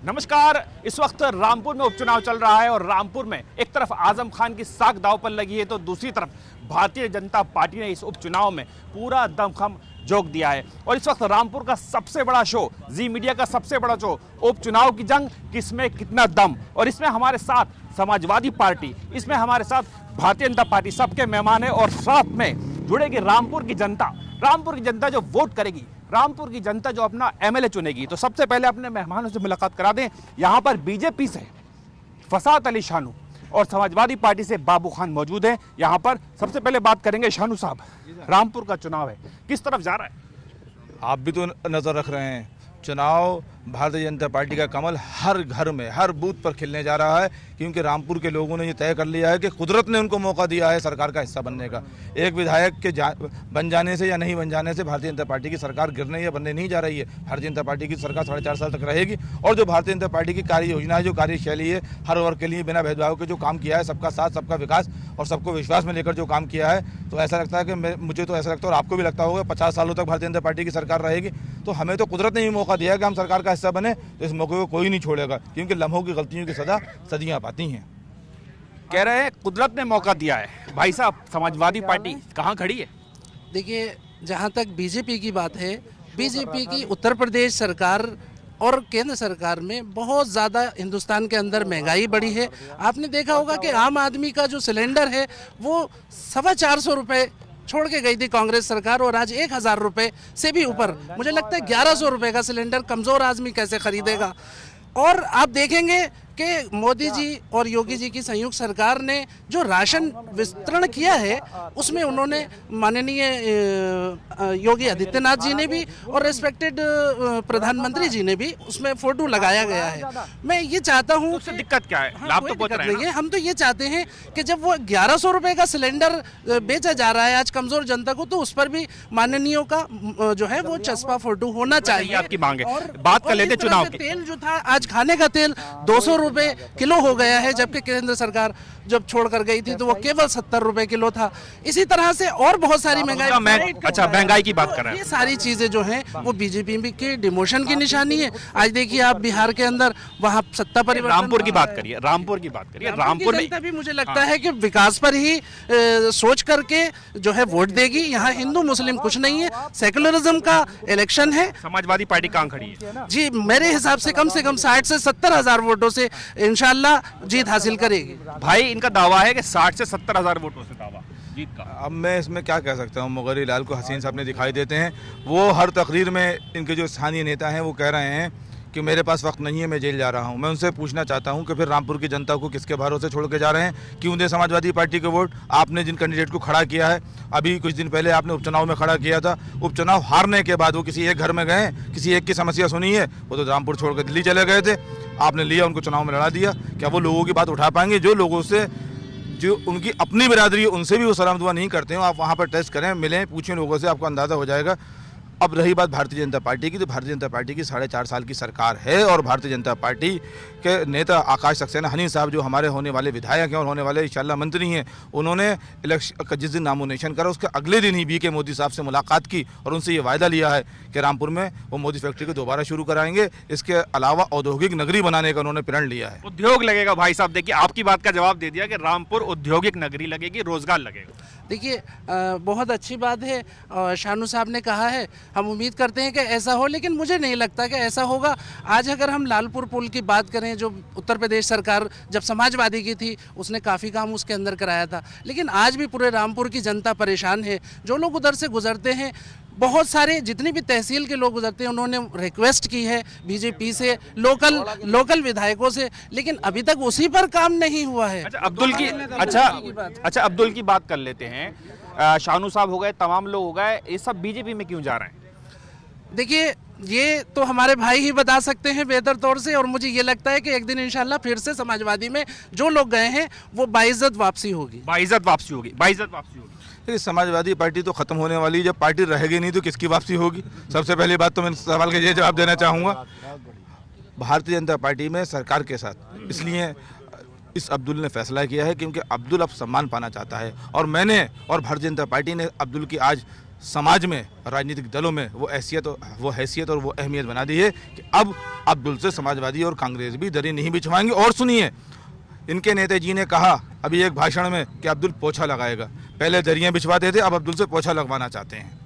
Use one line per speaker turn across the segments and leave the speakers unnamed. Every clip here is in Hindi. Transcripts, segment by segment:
नमस्कार। इस वक्त रामपुर में उपचुनाव चल रहा है और रामपुर में एक तरफ आजम खान की साख दांव पर लगी है तो दूसरी तरफ भारतीय जनता पार्टी ने इस उपचुनाव में पूरा दमखम झोंक दिया है। और इस वक्त रामपुर का सबसे बड़ा शो, जी मीडिया का सबसे बड़ा शो, उपचुनाव की जंग, किसमें कितना दम। और इसमें हमारे साथ समाजवादी पार्टी, इसमें हमारे साथ भारतीय जनता पार्टी, सबके मेहमान है और साथ में जुड़ेगी रामपुर की जनता। रामपुर की जनता जो वोट करेगी, रामपुर की जनता जो अपना एमएलए चुनेगी। तो सबसे पहले अपने मेहमानों से मुलाकात करा दें। यहाँ पर बीजेपी से फसाद अली शानू और समाजवादी पार्टी से बाबू खान मौजूद हैं। यहाँ पर सबसे पहले बात करेंगे शानू साहब, रामपुर का चुनाव है, किस तरफ जा रहा है?
आप भी तो नज़र रख रहे हैं, चुनाव भारतीय जनता पार्टी का कमल हर घर में, हर बूथ पर खिलने जा रहा है, क्योंकि रामपुर के लोगों ने ये तय कर लिया है कि कुदरत ने उनको मौका दिया है सरकार का हिस्सा बनने का। एक विधायक के बन जाने से या नहीं बन जाने से भारतीय जनता पार्टी की सरकार गिरने या बनने नहीं जा रही है। भारतीय जनता पार्टी की सरकार 4.5 साल तक रहेगी और जो भारतीय जनता पार्टी की कार्य योजना है, जो कार्यशैली है, हर वर्ग के लिए बिना भेदभाव के जो काम किया है, सबका साथ सबका विकास और सबको विश्वास में लेकर जो काम किया है, तो ऐसा लगता है कि मुझे तो ऐसा लगता है और आपको भी लगता होगा 50 सालों तक भारतीय जनता पार्टी की सरकार रहेगी। तो हमें तो कुदरत ने ही मौका दिया है कि हम सरकार का हिस्सा बने, तो इस मौके को कोई नहीं छोड़ेगा, क्योंकि लम्हों की गलतियों की सजा सदियां पाती हैं।
कह रहे हैं कुदरत ने मौका दिया है। भाई साहब, समाजवादी पार्टी कहाँ खड़ी है?
देखिए, जहाँ तक बीजेपी की बात है, बीजेपी की उत्तर प्रदेश सरकार और केंद्र सरकार में बहुत ज़्यादा हिंदुस्तान के अंदर महंगाई बढ़ी है। आपने देखा होगा कि आम आदमी का जो सिलेंडर है वो 425 रुपये छोड़ के गई थी कांग्रेस सरकार, और आज 1000 रुपये से भी ऊपर, मुझे लगता है 1100 रुपये का सिलेंडर कमज़ोर आदमी कैसे खरीदेगा। और आप देखेंगे कि मोदी जी और योगी जी की संयुक्त सरकार ने जो राशन वितरण किया है उसमें उन्होंने, माननीय योगी आदित्यनाथ जी ने भी और रेस्पेक्टेड प्रधानमंत्री जी ने भी उसमें फोटो लगाया गया है। मैं ये चाहता हूँ,
उससे दिक्कत क्या है? लाभ तो पहुंच रहा है।
हम तो ये चाहते हैं कि जब वो 1100 रुपये का सिलेंडर बेचा जा रहा है आज कमजोर जनता को, तो उस पर भी माननीयों का जो है वो चस्पा फोटो होना चाहिए।
आपकी मांग है। बात कर लेते चुनाव की।
तेल जो था, आज खाने का तेल 200 रुपए किलो हो गया है, जबकि केंद्र सरकार जब छोड़कर गई थी तो वो केवल 70 रुपए किलो था। इसी तरह से और बहुत सारी महंगाई,
अच्छा महंगाई की बात कर रहे हैं।
ये सारी चीजें जो हैं वो बीजेपी के डिमोशन की निशानी है। आज देखिए आप बिहार के अंदर वहाँ सत्ता परिवर्तन।
रामपुर की बात करिए, रामपुर की बात करिए। रामपुर में
भी मुझे लगता है कि विकास पर ही सोच करके जो है वोट देगी। यहाँ हिंदू मुस्लिम कुछ नहीं है, सेकुलरिज्म का इलेक्शन है।
समाजवादी पार्टी कहाँ खड़ी है?
जी, मेरे हिसाब से कम 60 से 70 हजार वोटों से इंशाल्लाह जीत हासिल करेगी।
भाई, इनका दावा है कि 60 से 70 हजार वोटों से दावा जीत का।
अब मैं इसमें क्या कह सकता हूँ, मुगरी लाल को हसीन साहब ने दिखाई देते हैं। वो हर तकरीर में इनके जो स्थानीय नेता हैं वो कह रहे हैं कि मेरे पास वक्त नहीं है, मैं जेल जा रहा हूं। मैं उनसे पूछना चाहता हूं कि फिर रामपुर की जनता को किसके भरोसे छोड़ के जा रहे हैं? क्यों दे समाजवादी पार्टी के वोट? आपने जिन कैंडिडेट को खड़ा किया है, अभी कुछ दिन पहले आपने उपचुनाव में खड़ा किया था, उपचुनाव हारने के बाद वो किसी एक घर में गए, किसी एक की समस्या सुनी है? वो तो रामपुर छोड़ कर दिल्ली चले गए थे। आपने लिया, उनको चुनाव में लड़ा दिया। क्या वो लोगों की बात उठा पाएंगे? जो लोगों से, जो उनकी अपनी बिरादरी है, उनसे भी वो सलाम दुआ नहीं करते हो। आप वहाँ पर टेस्ट करें, मिलें, पूछें लोगों से, आपको अंदाज़ा हो जाएगा। अब रही बात भारतीय जनता पार्टी की, तो भारतीय जनता पार्टी की 4.5 साल की सरकार है और भारतीय जनता पार्टी के नेता आकाश सक्सेना हनी साहब, जो हमारे होने वाले विधायक हैं और होने वाले इंशाल्लाह मंत्री हैं, उन्होंने इलेक्शन जिस दिन नामोनेशन करा उसके अगले दिन ही बीके मोदी साहब से मुलाकात की और उनसे ये वायदा लिया है कि रामपुर में वो मोदी फैक्ट्री को दोबारा शुरू कराएंगे। इसके अलावा औद्योगिक नगरी बनाने का उन्होंने प्रण लिया है।
उद्योग लगेगा। भाई साहब देखिए, आपकी बात का जवाब दे दिया कि रामपुर औद्योगिक नगरी लगेगी, रोजगार लगेगा।
देखिए, बहुत अच्छी बात है शानू साहब ने कहा है, हम उम्मीद करते हैं कि ऐसा हो, लेकिन मुझे नहीं लगता कि ऐसा होगा। आज अगर हम लालपुर पुल की बात करें, जो उत्तर प्रदेश सरकार जब समाजवादी की थी उसने काफ़ी काम उसके अंदर कराया था, लेकिन आज भी पूरे रामपुर की जनता परेशान है। जो लोग उधर से गुजरते हैं, बहुत सारे जितनी भी तहसील के लोग गुजरते हैं, उन्होंने रिक्वेस्ट की है बीजेपी से, लोकल विधायकों से, लेकिन अभी तक उसी पर काम नहीं हुआ है।
अच्छा अब्दुल की बात कर लेते हैं। शानू साहब हो गए, तमाम लोग हो गए, ये सब बीजेपी में क्यों जा रहे हैं?
देखिए, ये तो हमारे भाई ही बता सकते हैं बेहतर तौर से, और मुझे ये लगता है कि एक दिन इंशाल्लाह फिर से समाजवादी में जो लोग गए हैं वो बाइज्जत वापसी होगी।
बाइज्जत वापसी होगी।
देखिए, समाजवादी पार्टी तो खत्म होने वाली, जब पार्टी रहेगी नहीं तो किसकी वापसी होगी? सबसे पहली बात तो मैं सवाल का ये जवाब देना चाहूँगा। भारतीय जनता पार्टी में सरकार के साथ इसलिए इस अब्दुल ने फैसला किया है क्योंकि अब्दुल अब सम्मान पाना चाहता है, और मैंने और भारतीय जनता पार्टी ने अब्दुल की आज समाज में, राजनीतिक दलों में वो हैसियत और वो अहमियत बना दी है कि अब अब्दुल से समाजवादी और कांग्रेस भी दरी नहीं बिछवाएंगे। और सुनिए, इनके नेताजी ने कहा अभी एक भाषण में कि अब्दुल पोछा लगाएगा। पहले दरियां बिछवाते थे, अब अब्दुल से पोछा लगवाना चाहते हैं।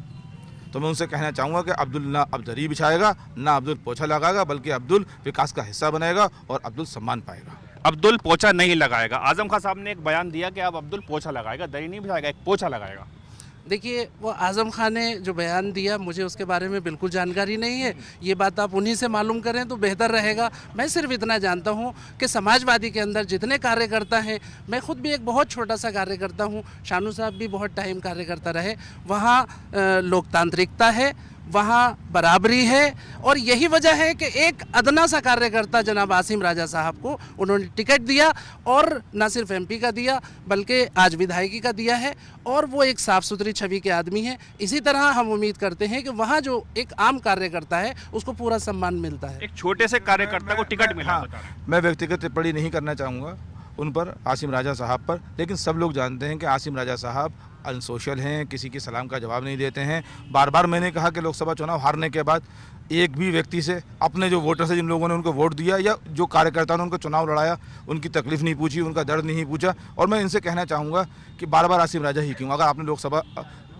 तो मैं उनसे कहना चाहूँगा कि अब्दुल ना अब दरी बिछाएगा, ना अब्दुल पोछा लगाएगा, बल्कि अब्दुल विकास का हिस्सा बनेगा और अब्दुल सम्मान पाएगा।
अब्दुल पोछा नहीं लगाएगा। आजम खान साहब ने एक बयान दिया कि अब अब्दुल पोछा लगाएगा, दरी नहीं बिछाएगा, एक पोछा लगाएगा।
देखिए, वो आज़म खान ने जो बयान दिया, मुझे उसके बारे में बिल्कुल जानकारी नहीं है। ये बात आप उन्हीं से मालूम करें तो बेहतर रहेगा। मैं सिर्फ इतना जानता हूँ कि समाजवादी के अंदर जितने कार्यकर्ता हैं, मैं खुद भी एक बहुत छोटा सा कार्यकर्ता हूँ, शानू साहब भी बहुत टाइम कार्यकर्ता रहे, वहाँ लोकतांत्रिकता है, वहाँ बराबरी है। और यही वजह है कि एक अदना सा कार्यकर्ता जनाब आसिम राजा साहब को उन्होंने टिकट दिया, और ना सिर्फ एमपी का दिया बल्कि आज विधायकी का दिया है, और वो एक साफ़ सुथरी छवि के आदमी हैं। इसी तरह हम उम्मीद करते हैं कि वहाँ जो एक आम कार्यकर्ता है उसको पूरा सम्मान मिलता है।
एक छोटे से कार्यकर्ता को टिकट मिला।
मैं व्यक्तिगत टिप्पणी नहीं करना चाहूँगा उन पर, आसिम राजा साहब पर, लेकिन सब लोग जानते हैं कि आसिम राजा साहब अनसोशल हैं, किसी की सलाम का जवाब नहीं देते हैं। बार बार मैंने कहा कि लोकसभा चुनाव हारने के बाद एक भी व्यक्ति से, अपने जो वोटर से, जिन लोगों ने उनको वोट दिया या जो कार्यकर्ताओं ने उनको चुनाव लड़ाया, उनकी तकलीफ नहीं पूछी, उनका दर्द नहीं पूछा। और मैं इनसे कहना चाहूँगा कि बार बार आसिम राजा ही क्यों? अगर आपने लोकसभा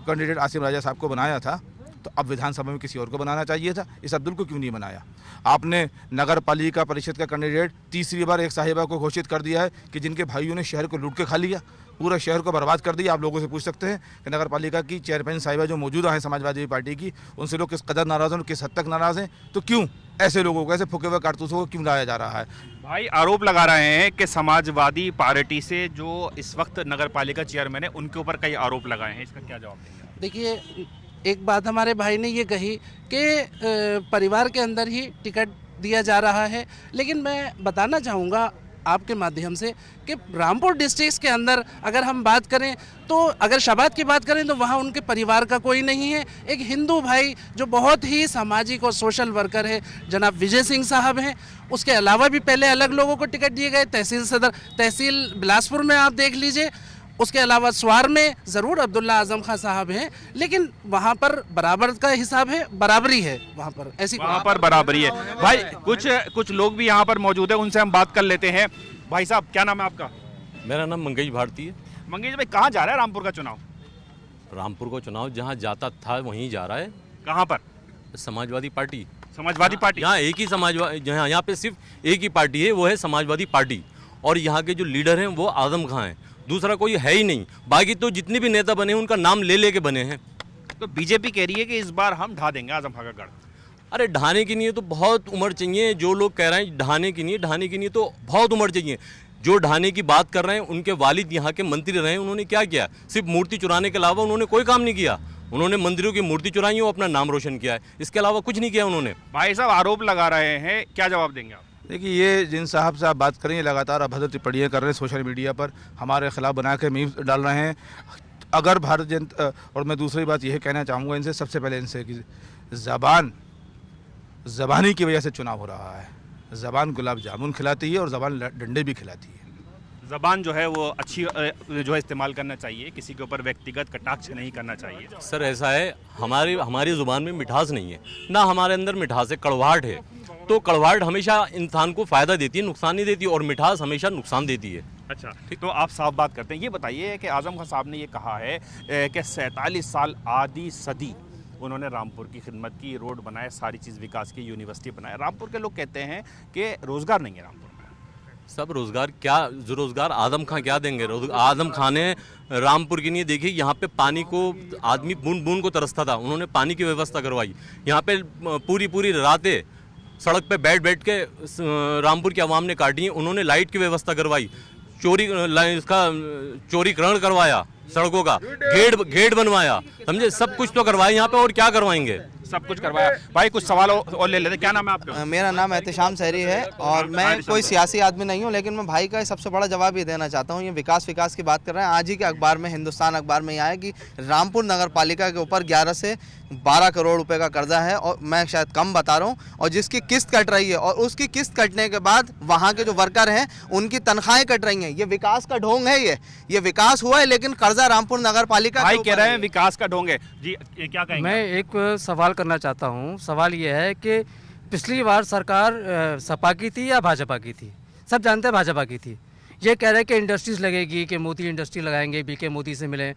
कैंडिडेट आसिम राजा साहब को बनाया था तो अब विधानसभा में किसी और को बनाना चाहिए था। इस अब्दुल को क्यों नहीं बनाया? आपने नगर पालिका परिषद का कैंडिडेट तीसरी बार एक साहिबा को घोषित कर दिया है कि जिनके भाइयों ने शहर को लूट के खा लिया, पूरा शहर को बर्बाद कर दिया। आप लोगों से पूछ सकते हैं कि नगर पालिका की चेयरमैन साहिबा जो मौजूदा हैं समाजवादी पार्टी की, उनसे लोग किस कदर नाराज़ हैं और किस हद तक नाराज़ हैं। तो क्यों ऐसे लोगों को, ऐसे फुके हुए कारतूसों को क्यों लाया जा रहा है?
भाई आरोप लगा रहे हैं कि समाजवादी पार्टी से जो इस वक्त नगर पालिका चेयरमैन है उनके ऊपर कई आरोप लगाए हैं, इसका क्या जवाब देंगे?
देखिए, एक बात हमारे भाई ने ये कही कि परिवार के अंदर ही टिकट दिया जा रहा है, लेकिन मैं बताना चाहूँगा आपके माध्यम से कि रामपुर डिस्ट्रिक्ट के अंदर अगर हम बात करें तो, अगर शबाद की बात करें तो वहाँ उनके परिवार का कोई नहीं है। एक हिंदू भाई जो बहुत ही सामाजिक और सोशल वर्कर है जनाब विजय सिंह साहब हैं। उसके अलावा भी पहले अलग लोगों को टिकट दिए गए, तहसील बिलासपुर में आप देख लीजिए, उसके अलावा स्वार में ज़रूर अब्दुल्ला आज़म खान साहब हैं, लेकिन वहाँ पर बराबर का हिसाब है, बराबरी है वहाँ पर, ऐसी
वहाँ पर बराबरी है। भाई कुछ लोग भी यहाँ पर मौजूद है, उनसे हम बात कर लेते हैं। भाई साहब, क्या नाम है आपका?
मेरा नाम मंगेश भारती है।
मंगेश भाई, कहाँ जा रहा है रामपुर का चुनाव?
रामपुर का चुनाव जहाँ जाता था वहीं जा रहा है।
कहाँ पर?
समाजवादी पार्टी।
समाजवादी पार्टी?
यहाँ एक ही समाजवादी, यहाँ पे सिर्फ एक ही पार्टी है, वो है समाजवादी पार्टी। और यहाँ के जो लीडर हैं वो आज़म खान हैं, दूसरा कोई है ही नहीं। बाकी तो जितने भी नेता बने हैं उनका नाम ले लेके बने हैं।
तो बीजेपी कह रही है कि इस बार हम ढा देंगे आजम खान का गढ़।
अरे ढाने की नहीं है तो बहुत उम्र चाहिए। जो लोग कह रहे हैं ढाने की नहीं है तो बहुत उम्र चाहिए। जो ढाने की बात कर रहे हैं, उनके वालिद यहाँ के मंत्री रहे हैं, उन्होंने क्या किया? सिर्फ मूर्ति चुराने के अलावा उन्होंने कोई काम नहीं किया। उन्होंने मंदिरों की मूर्ति चुराई और अपना नाम रोशन किया है, इसके अलावा कुछ नहीं किया उन्होंने।
भाई साहब आरोप लगा रहे हैं, क्या जवाब देंगे आप?
देखिए, ये जिन साहब से आप बात करें, लगातार अभद्र टिप्पणियाँ कर रहे हैं सोशल मीडिया पर, हमारे खिलाफ बना के मीम्स डाल रहे हैं। अगर भारत जनता, और मैं दूसरी बात यह कहना चाहूँगा इनसे, सबसे पहले इनसे कि ज़बानी की वजह से चुनाव हो रहा है। ज़बान गुलाब जामुन खिलाती है और ज़बान डंडे भी खिलाती है।
ज़बान जो है वो अच्छी जो है इस्तेमाल करना चाहिए, किसी के ऊपर व्यक्तिगत कटाक्ष नहीं करना चाहिए।
सर ऐसा है, हमारी ज़ुबान में मिठास नहीं है, ना हमारे अंदर मिठास है, कड़वाहट है। तो कड़वाहट हमेशा इंसान को फ़ायदा देती है, नुकसान नहीं देती, और मिठास हमेशा नुकसान देती है।
अच्छा, तो आप साफ बात करते हैं। ये बताइए कि आज़म खान साहब ने ये कहा है कि 47 साल आधी सदी उन्होंने रामपुर की खिदमत की, रोड बनाए, सारी चीज़ विकास की, यूनिवर्सिटी बनाए। रामपुर के लोग कहते हैं कि रोज़गार नहीं है रामपुर में।
सब रोज़गार क्या, जो रोज़गार आज़म खान क्या देंगे? आज़म खान ने रामपुर की नहीं, देखिए यहाँ पे पानी को आदमी बूंद बूंद को तरसता था, उन्होंने पानी की व्यवस्था करवाई। यहाँ पे पूरी रातें सड़क पे बैठ के रामपुर की आवाम ने काटी, उन्होंने लाइट की व्यवस्था करवाई, चौड़ीकरण करवाया, सड़कों का गेट बनवाया, समझे? सब कुछ तो करवाया यहाँ पे, और क्या करवाएंगे?
सब कुछ करवाया। भाई कुछ सवाल और ले लेते, क्या नाम है आपका?
मेरा नाम एहतिशाम सहरी है और मैं कोई सियासी आदमी नहीं हूँ, लेकिन मैं भाई का सबसे बड़ा जवाब ये देना चाहता हूँ। ये विकास की बात कर रहे हैं। आज ही के अखबार में, हिंदुस्तान अखबार में आया कि रामपुर नगर पालिका के ऊपर 11 से 12 करोड़ रुपए का कर्जा है, और मैं शायद कम बता रहा हूँ, और जिसकी किस्त कट रही है, और उसकी किस्त कटने के बाद वहाँ के जो वर्कर हैं उनकी तनख्वाहें कट रही हैं। ये विकास का ढोंग है। ये विकास हुआ है, लेकिन कर्जा रामपुर नगर पालिका
भाई कह रहे हैं विकास का ढोंग है जी, ये क्या कहेंगे?
मैं एक सवाल करना चाहता हूँ। सवाल ये है कि पिछली बार सरकार सपा की थी या भाजपा की थी? सब जानते हैं भाजपा की थी। ये कह रहे हैं कि इंडस्ट्रीज लगेगी, कि मोदी इंडस्ट्री लगाएंगे, बीके मोदी से मिले।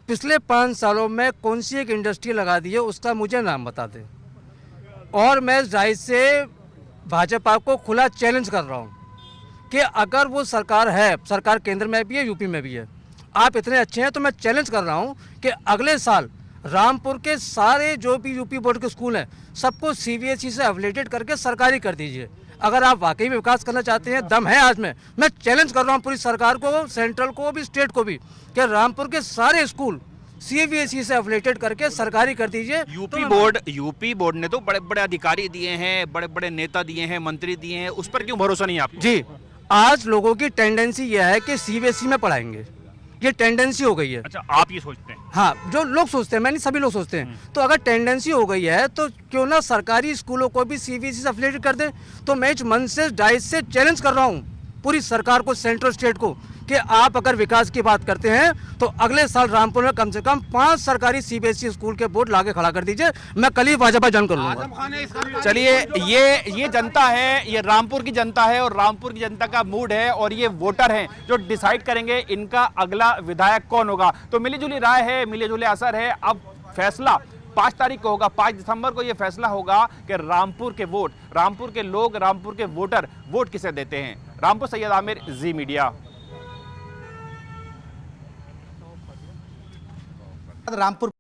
पिछले 5 सालों में कौन सी एक इंडस्ट्री लगा दी है, उसका मुझे नाम बता दें। और मैं जाहिर से भाजपा को खुला चैलेंज कर रहा हूँ कि अगर वो सरकार है, सरकार केंद्र में भी है, यूपी में भी है, आप इतने अच्छे हैं, तो मैं चैलेंज कर रहा हूँ कि अगले साल रामपुर के सारे जो भी यूपी बोर्ड के स्कूल हैं सबको सीबीएसई से एफिलिएटेड करके सरकारी कर दीजिए। अगर आप वाकई में विकास करना चाहते हैं, दम है आज में, मैं चैलेंज कर रहा हूँ पूरी सरकार को, सेंट्रल को भी, स्टेट को भी, कि रामपुर के सारे स्कूल सीबीएसई से एफिलिएटेड करके सरकारी कर दीजिए।
यूपी बोर्ड ने तो बड़े बड़े अधिकारी दिए हैं, बड़े बड़े नेता दिए हैं, मंत्री दिए हैं, उस पर क्यों भरोसा नहीं आपको?
जी, आज लोगों की टेंडेंसी यह है कि सीबीएसई में पढ़ाएंगे, ये टेंडेंसी हो गई है।
अच्छा, आप ये सोचते हैं?
हाँ, जो लोग सोचते हैं, मैं नहीं, सभी लोग सोचते हैं। तो अगर टेंडेंसी हो गई है तो क्यों ना सरकारी स्कूलों को भी सीबीएसई से एफिलिएटेड कर दें। तो मैं इस मंच से, डाइस से चैलेंज कर रहा हूँ पूरी सरकार को, सेंट्रल स्टेट को, कि आप अगर विकास की बात करते हैं तो अगले साल रामपुर में कम से कम 5 सरकारी सीबीएसई स्कूल के बोर्ड लाके खड़ा कर दीजिए। मैं कल ही भाजपा ज्वाइन कर लूंगा।
चलिए, ये जनता है, ये रामपुर की जनता है, और रामपुर की जनता का मूड है, और ये वोटर हैं जो डिसाइड करेंगे इनका अगला विधायक कौन होगा। तो मिलीजुली राय है, मिलीजुली असर है। अब फैसला 5 तारीख को होगा, 5 दिसंबर को यह फैसला होगा कि रामपुर के वोट, रामपुर के लोग, रामपुर के वोटर वोट किसे देते हैं। रामपुर सैयद आमिर, जी मीडिया।
रामपुर